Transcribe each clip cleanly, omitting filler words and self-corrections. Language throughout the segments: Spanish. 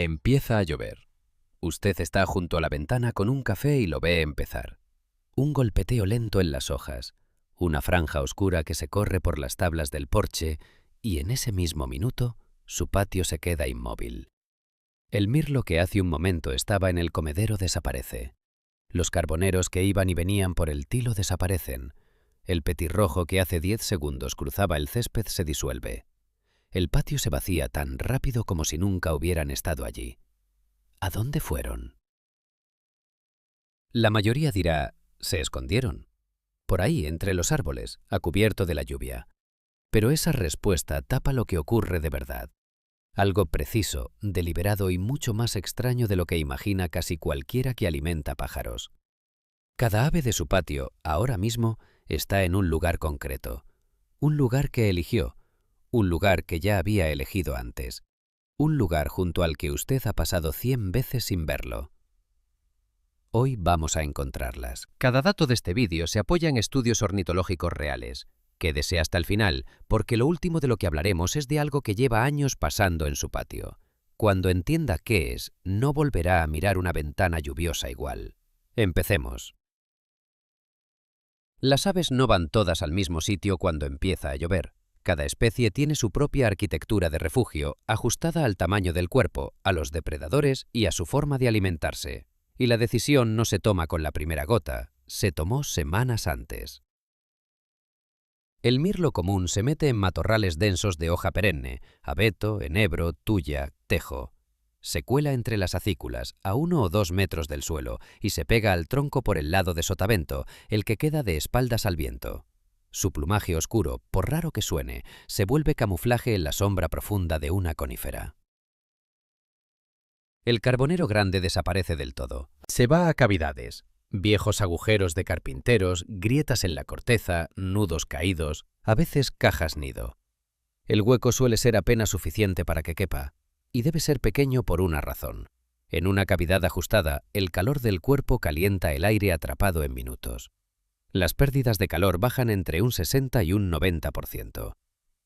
Empieza a llover. Usted está junto a la ventana con un café y lo ve empezar. Un golpeteo lento en las hojas, una franja oscura que se corre por las tablas del porche y en ese mismo minuto su patio se queda inmóvil. El mirlo que hace un momento estaba en el comedero desaparece. Los carboneros que iban y venían por el tilo desaparecen. El petirrojo que hace 10 segundos cruzaba el césped se disuelve. El patio se vacía tan rápido como si nunca hubieran estado allí. ¿A dónde fueron? La mayoría dirá, se escondieron. Por ahí, entre los árboles, a cubierto de la lluvia. Pero esa respuesta tapa lo que ocurre de verdad. Algo preciso, deliberado y mucho más extraño de lo que imagina casi cualquiera que alimenta pájaros. Cada ave de su patio, ahora mismo, está en un lugar concreto. Un lugar que eligió. Un lugar que ya había elegido antes. Un lugar junto al que usted ha pasado 100 veces sin verlo. Hoy vamos a encontrarlas. Cada dato de este vídeo se apoya en estudios ornitológicos reales. Quédese hasta el final, porque lo último de lo que hablaremos es de algo que lleva años pasando en su patio. Cuando entienda qué es, no volverá a mirar una ventana lluviosa igual. Empecemos. Las aves no van todas al mismo sitio cuando empieza a llover. Cada especie tiene su propia arquitectura de refugio, ajustada al tamaño del cuerpo, a los depredadores y a su forma de alimentarse. Y la decisión no se toma con la primera gota, se tomó semanas antes. El mirlo común se mete en matorrales densos de hoja perenne, abeto, enebro, tuya, tejo. Se cuela entre las acículas, a 1 o 2 metros del suelo, y se pega al tronco por el lado de sotavento, el que queda de espaldas al viento. Su plumaje oscuro, por raro que suene, se vuelve camuflaje en la sombra profunda de una conífera. El carbonero grande desaparece del todo. Se va a cavidades, viejos agujeros de carpinteros, grietas en la corteza, nudos caídos, a veces cajas nido. El hueco suele ser apenas suficiente para que quepa, y debe ser pequeño por una razón. En una cavidad ajustada, el calor del cuerpo calienta el aire atrapado en minutos. Las pérdidas de calor bajan entre un 60 y un 90%.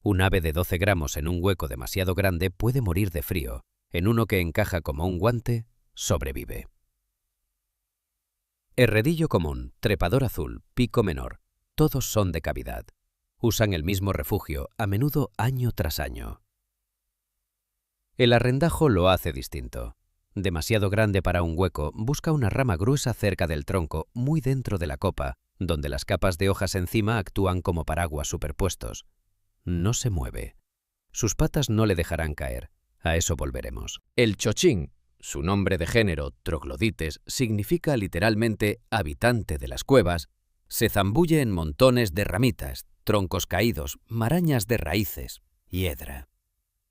Un ave de 12 gramos en un hueco demasiado grande puede morir de frío. En uno que encaja como un guante, sobrevive. Herredillo común, trepador azul, pico menor, todos son de cavidad. Usan el mismo refugio, a menudo año tras año. El arrendajo lo hace distinto. Demasiado grande para un hueco, busca una rama gruesa cerca del tronco, muy dentro de la copa, donde las capas de hojas encima actúan como paraguas superpuestos. No se mueve. Sus patas no le dejarán caer. A eso volveremos. El chochín, su nombre de género, troglodites, significa literalmente habitante de las cuevas, se zambulle en montones de ramitas, troncos caídos, marañas de raíces, hiedra.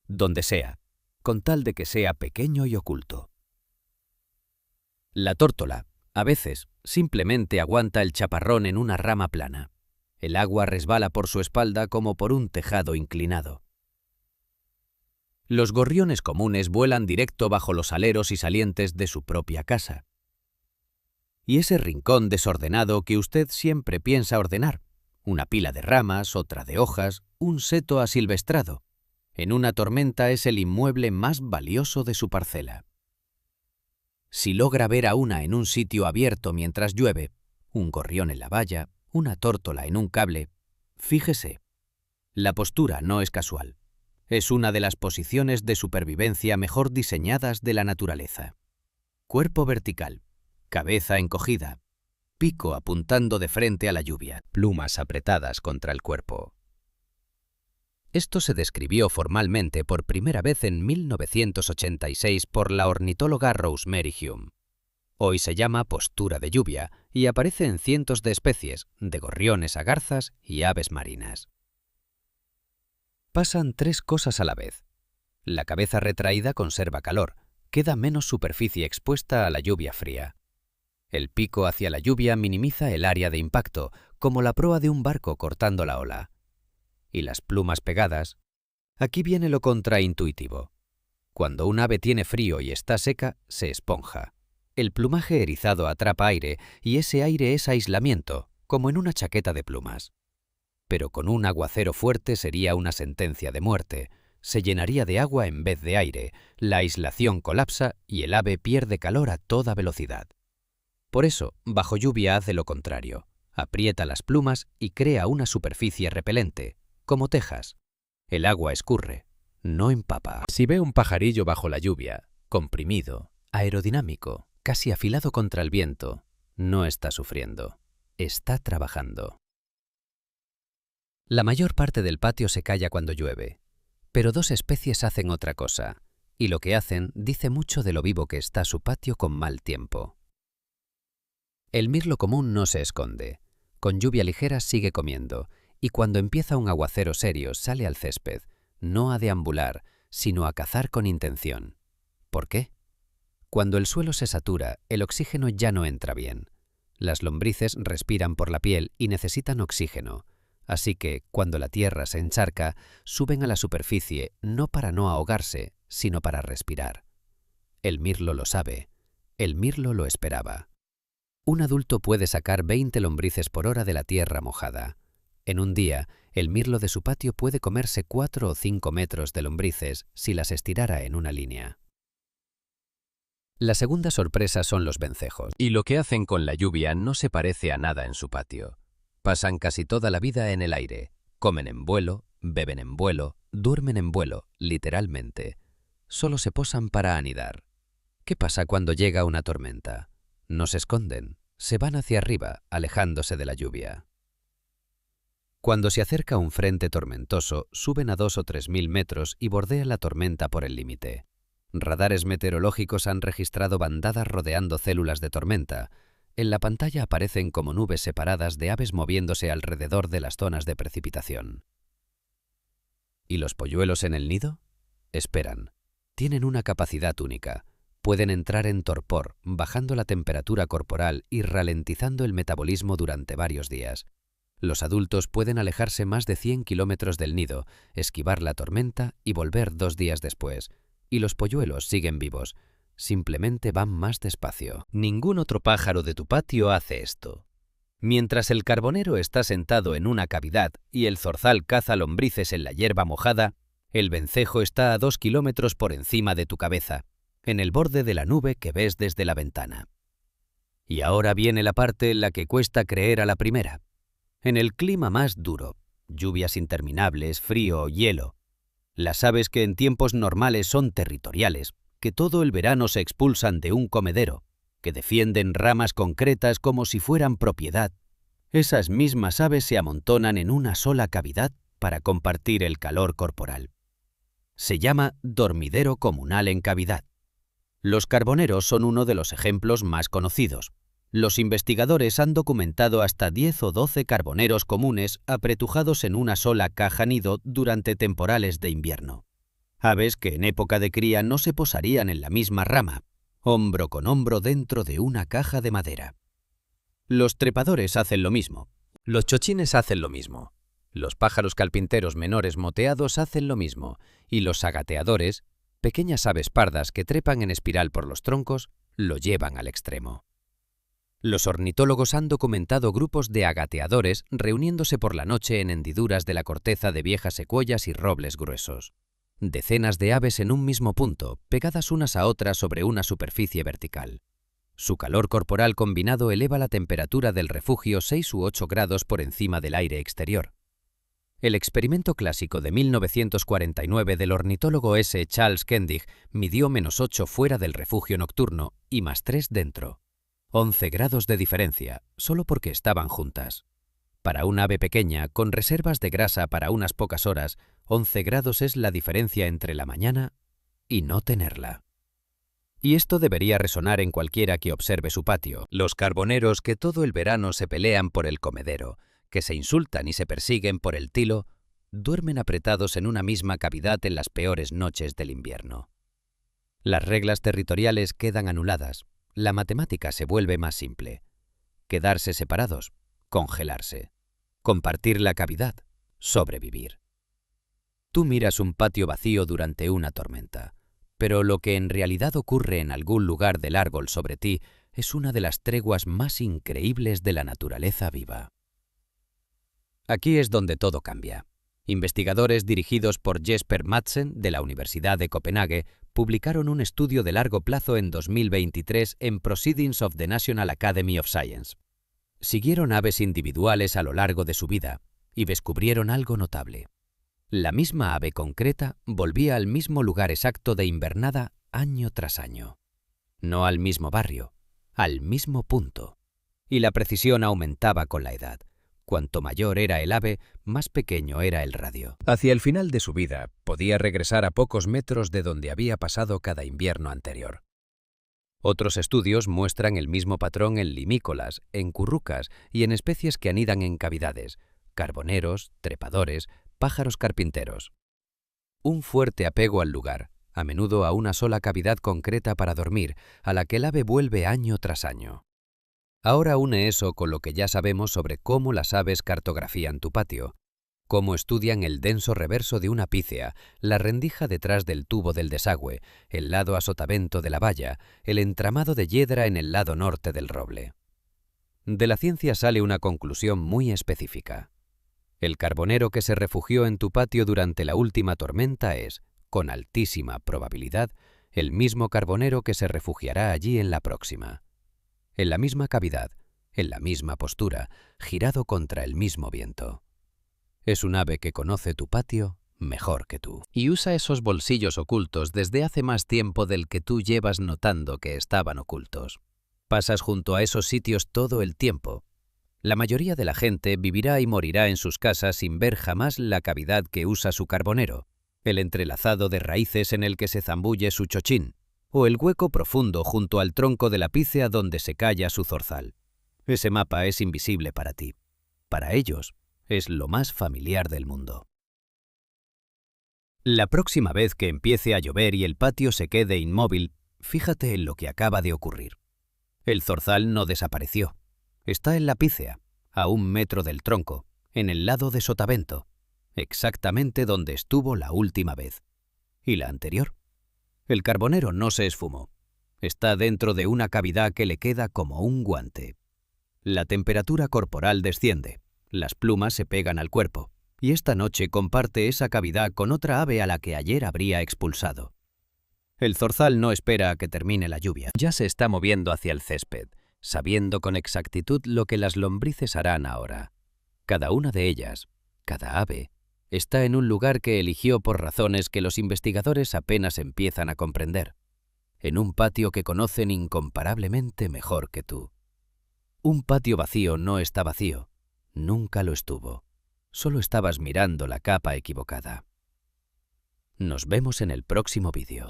Donde sea, con tal de que sea pequeño y oculto. La tórtola, a veces, simplemente aguanta el chaparrón en una rama plana. El agua resbala por su espalda como por un tejado inclinado. Los gorriones comunes vuelan directo bajo los aleros y salientes de su propia casa. Y ese rincón desordenado que usted siempre piensa ordenar, una pila de ramas, otra de hojas, un seto asilvestrado, en una tormenta es el inmueble más valioso de su parcela. Si logra ver a una en un sitio abierto mientras llueve, un gorrión en la valla, una tórtola en un cable, fíjese, la postura no es casual. Es una de las posiciones de supervivencia mejor diseñadas de la naturaleza. Cuerpo vertical, cabeza encogida, pico apuntando de frente a la lluvia, plumas apretadas contra el cuerpo. Esto se describió formalmente por primera vez en 1986 por la ornitóloga Rosemary Hume. Hoy se llama postura de lluvia y aparece en cientos de especies, de gorriones a garzas y aves marinas. Pasan 3 cosas a la vez. La cabeza retraída conserva calor, queda menos superficie expuesta a la lluvia fría. El pico hacia la lluvia minimiza el área de impacto, como la proa de un barco cortando la ola. Y las plumas pegadas. Aquí viene lo contraintuitivo. Cuando un ave tiene frío y está seca, se esponja. El plumaje erizado atrapa aire y ese aire es aislamiento, como en una chaqueta de plumas. Pero con un aguacero fuerte sería una sentencia de muerte. Se llenaría de agua en vez de aire, la aislación colapsa y el ave pierde calor a toda velocidad. Por eso, bajo lluvia hace lo contrario. Aprieta las plumas y crea una superficie repelente, como tejas. El agua escurre, no empapa. Si ve un pajarillo bajo la lluvia, comprimido, aerodinámico, casi afilado contra el viento, no está sufriendo, está trabajando. La mayor parte del patio se calla cuando llueve, pero dos especies hacen otra cosa, y lo que hacen dice mucho de lo vivo que está su patio con mal tiempo. El mirlo común no se esconde, con lluvia ligera sigue comiendo, y cuando empieza un aguacero serio sale al césped, no a deambular, sino a cazar con intención. ¿Por qué? Cuando el suelo se satura, el oxígeno ya no entra bien. Las lombrices respiran por la piel y necesitan oxígeno, así que, cuando la tierra se encharca, suben a la superficie no para no ahogarse, sino para respirar. El mirlo lo sabe, el mirlo lo esperaba. Un adulto puede sacar 20 lombrices por hora de la tierra mojada. En un día, el mirlo de su patio puede comerse 4 o 5 metros de lombrices si las estirara en una línea. La segunda sorpresa son los vencejos. Y lo que hacen con la lluvia no se parece a nada en su patio. Pasan casi toda la vida en el aire. Comen en vuelo, beben en vuelo, duermen en vuelo, literalmente. Solo se posan para anidar. ¿Qué pasa cuando llega una tormenta? No se esconden, se van hacia arriba, alejándose de la lluvia. Cuando se acerca un frente tormentoso, suben a 2 o 3 mil metros y bordean la tormenta por el límite. Radares meteorológicos han registrado bandadas rodeando células de tormenta. En la pantalla aparecen como nubes separadas de aves moviéndose alrededor de las zonas de precipitación. ¿Y los polluelos en el nido? Esperan. Tienen una capacidad única. Pueden entrar en torpor, bajando la temperatura corporal y ralentizando el metabolismo durante varios días. Los adultos pueden alejarse más de 100 kilómetros del nido, esquivar la tormenta y volver 2 días después. Y los polluelos siguen vivos, simplemente van más despacio. Ningún otro pájaro de tu patio hace esto. Mientras el carbonero está sentado en una cavidad y el zorzal caza lombrices en la hierba mojada, el vencejo está a 2 kilómetros por encima de tu cabeza, en el borde de la nube que ves desde la ventana. Y ahora viene la parte en la que cuesta creer a la primera. En el clima más duro, lluvias interminables, frío, hielo, las aves que en tiempos normales son territoriales, que todo el verano se expulsan de un comedero, que defienden ramas concretas como si fueran propiedad, esas mismas aves se amontonan en una sola cavidad para compartir el calor corporal. Se llama dormidero comunal en cavidad. Los carboneros son uno de los ejemplos más conocidos. Los investigadores han documentado hasta 10 o 12 carboneros comunes apretujados en una sola caja nido durante temporales de invierno. Aves que en época de cría no se posarían en la misma rama, hombro con hombro dentro de una caja de madera. Los trepadores hacen lo mismo. Los chochines hacen lo mismo. Los pájaros carpinteros menores moteados hacen lo mismo. Y los agateadores, pequeñas aves pardas que trepan en espiral por los troncos, lo llevan al extremo. Los ornitólogos han documentado grupos de agateadores reuniéndose por la noche en hendiduras de la corteza de viejas secuoyas y robles gruesos. Decenas de aves en un mismo punto, pegadas unas a otras sobre una superficie vertical. Su calor corporal combinado eleva la temperatura del refugio 6 u 8 grados por encima del aire exterior. El experimento clásico de 1949 del ornitólogo S. Charles Kendig midió -8 fuera del refugio nocturno y +3 dentro. 11 grados de diferencia, solo porque estaban juntas. Para un ave pequeña, con reservas de grasa para unas pocas horas, 11 grados es la diferencia entre la mañana y no tenerla. Y esto debería resonar en cualquiera que observe su patio. Los carboneros que todo el verano se pelean por el comedero, que se insultan y se persiguen por el tilo, duermen apretados en una misma cavidad en las peores noches del invierno. Las reglas territoriales quedan anuladas. La matemática se vuelve más simple. Quedarse separados, congelarse. Compartir la cavidad, sobrevivir. Tú miras un patio vacío durante una tormenta, pero lo que en realidad ocurre en algún lugar del árbol sobre ti es una de las treguas más increíbles de la naturaleza viva. Aquí es donde todo cambia. Investigadores dirigidos por Jesper Madsen, de la Universidad de Copenhague, publicaron un estudio de largo plazo en 2023 en Proceedings of the National Academy of Science. Siguieron aves individuales a lo largo de su vida y descubrieron algo notable. La misma ave concreta volvía al mismo lugar exacto de invernada año tras año. No al mismo barrio, al mismo punto. Y la precisión aumentaba con la edad. Cuanto mayor era el ave, más pequeño era el radio. Hacia el final de su vida, podía regresar a pocos metros de donde había pasado cada invierno anterior. Otros estudios muestran el mismo patrón en limícolas, en currucas y en especies que anidan en cavidades, carboneros, trepadores, pájaros carpinteros. Un fuerte apego al lugar, a menudo a una sola cavidad concreta para dormir, a la que el ave vuelve año tras año. Ahora une eso con lo que ya sabemos sobre cómo las aves cartografían tu patio, cómo estudian el denso reverso de una pícea, la rendija detrás del tubo del desagüe, el lado a sotavento de la valla, el entramado de hiedra en el lado norte del roble. De la ciencia sale una conclusión muy específica. El carbonero que se refugió en tu patio durante la última tormenta es, con altísima probabilidad, el mismo carbonero que se refugiará allí en la próxima. En la misma cavidad, en la misma postura, girado contra el mismo viento. Es un ave que conoce tu patio mejor que tú. Y usa esos bolsillos ocultos desde hace más tiempo del que tú llevas notando que estaban ocultos. Pasas junto a esos sitios todo el tiempo. La mayoría de la gente vivirá y morirá en sus casas sin ver jamás la cavidad que usa su carbonero, el entrelazado de raíces en el que se zambulle su chochín, o el hueco profundo junto al tronco de la pícea donde se calla su zorzal. Ese mapa es invisible para ti. Para ellos, es lo más familiar del mundo. La próxima vez que empiece a llover y el patio se quede inmóvil, fíjate en lo que acaba de ocurrir. El zorzal no desapareció. Está en la pícea, a 1 metro del tronco, en el lado de sotavento, exactamente donde estuvo la última vez. ¿Y la anterior? El carbonero no se esfumó. Está dentro de una cavidad que le queda como un guante. La temperatura corporal desciende, las plumas se pegan al cuerpo, y esta noche comparte esa cavidad con otra ave a la que ayer habría expulsado. El zorzal no espera a que termine la lluvia. Ya se está moviendo hacia el césped, sabiendo con exactitud lo que las lombrices harán ahora. Cada una de ellas, cada ave, está en un lugar que eligió por razones que los investigadores apenas empiezan a comprender, en un patio que conocen incomparablemente mejor que tú. Un patio vacío no está vacío, nunca lo estuvo. Solo estabas mirando la capa equivocada. Nos vemos en el próximo vídeo.